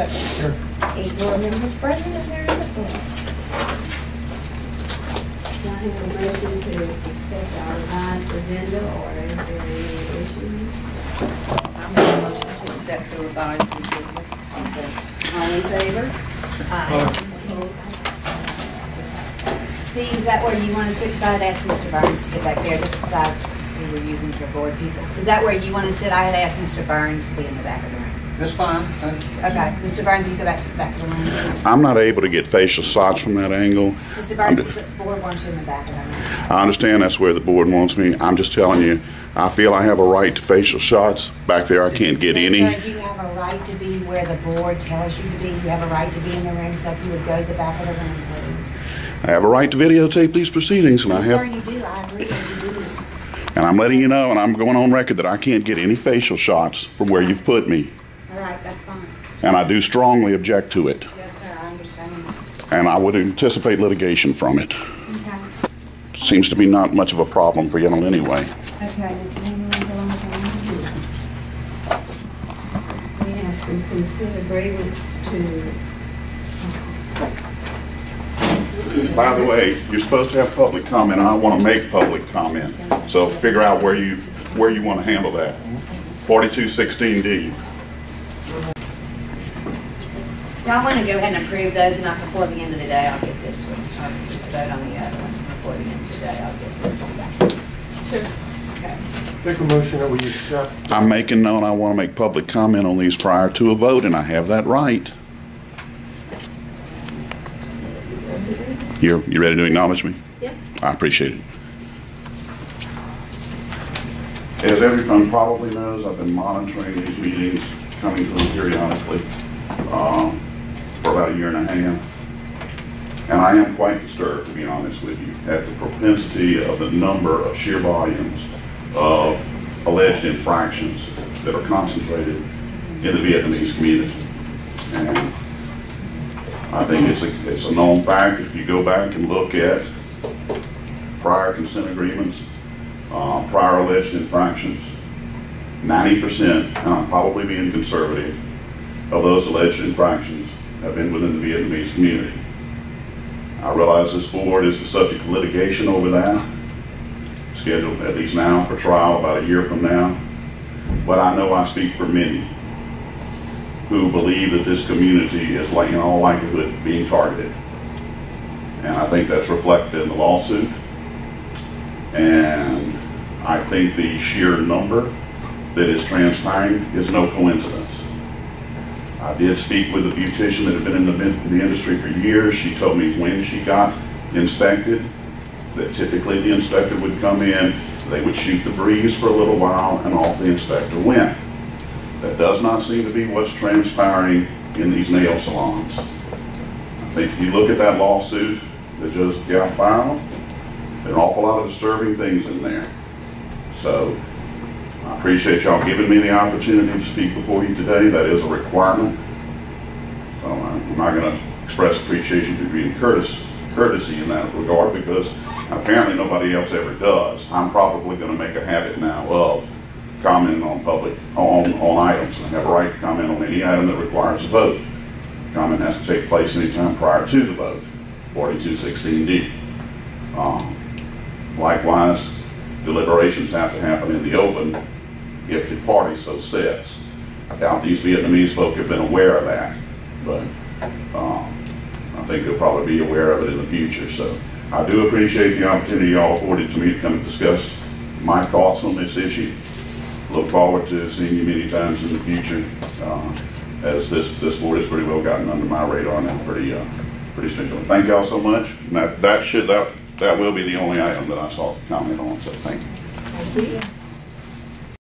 Sure. 8 board members present, and there is a quorum. Do I have a motion to accept our revised agenda, or is there any issues? I make a motion to accept the revised agenda. All in favor? Aye. Steve, is that where you want to sit? Because I had asked Mr. Burns to get back there. This is the sides we were using for board people. Is that where you want to sit? I had asked Mr. Burns to be in the back of the room. That's fine. Okay, Mr. Burns, will you go back to the back of the room? I'm not able to get facial shots from that angle. Mr. Burns, the board wants you in the back of the room. I understand that's where the board wants me. I'm just telling you, I feel I have a right to facial shots. Back there, I can't get any. Sir, you have a right to be where the board tells you to be. You have a right to be in the ring, so if you would go to the back of the room, please. I have a right to videotape these proceedings, and Yes, I have. sir, you do. I agree that you do. And I'm letting you know, and I'm going on record that I can't get any facial shots from where you've put me. All right, that's fine. And I do strongly object to it. Yes, sir, I understand. And I would anticipate litigation from it. Okay. Seems to be not much of a problem for you anyway. Okay, does anyone go on the phone? We have some consent agreements to. By the way, you're supposed to have public comment, and I want to make public comment. So figure out where you want to handle that. 4216D. Y'all want to go ahead and approve those, and before the end of the day, I'll get this one. I'll just vote on the other ones. Before the end of the day, I'll get this one back. Sure. Okay. Make a motion that we accept. I'm making known I want to make public comment on these prior to a vote, and I have that right. You ready to acknowledge me? Yep. I appreciate it. As everyone probably knows, I've been monitoring these meetings, coming to them periodically for about a year and a half. And I am quite disturbed, to be honest with you, at the propensity of the number of sheer volumes of alleged infractions that are concentrated in the Vietnamese community. And I think it's a known fact. If you go back and look at prior consent agreements, prior alleged infractions, 90%, and I'm probably being conservative, of those alleged infractions have been within the Vietnamese community. I realize this board is the subject of litigation over that, scheduled at least now for trial about a year from now. But I know I speak for many who believe that this community is, in all likelihood, being targeted. And I think that's reflected in the lawsuit. And I think the sheer number that is transpiring is no coincidence. I did speak with a beautician that had been in the industry for years. She told me when she got inspected, that typically the inspector would come in, they would shoot the breeze for a little while, and off the inspector went. That does not seem to be what's transpiring in these nail salons. I think if you look at that lawsuit that just got filed, there are an awful lot of disturbing things in there. So I appreciate y'all giving me the opportunity to speak before you today. That is a requirement. So I'm not going to express appreciation for being courtesy in that regard, because apparently nobody else ever does. I'm probably going to make a habit now of commenting on on items. I have a right to comment on any item that requires a vote. Comment has to take place anytime prior to the vote, 4216D. Likewise, deliberations have to happen in the open if the party so says. I doubt these Vietnamese folk have been aware of that, but I think they'll probably be aware of it in the future. So I do appreciate the opportunity y'all afforded to me to come and discuss my thoughts on this issue. Look forward to seeing you many times in the future, as this board has pretty well gotten under my radar now pretty stringently. Thank y'all so much. That will be the only item that I saw to comment on, so thank you. Thank you.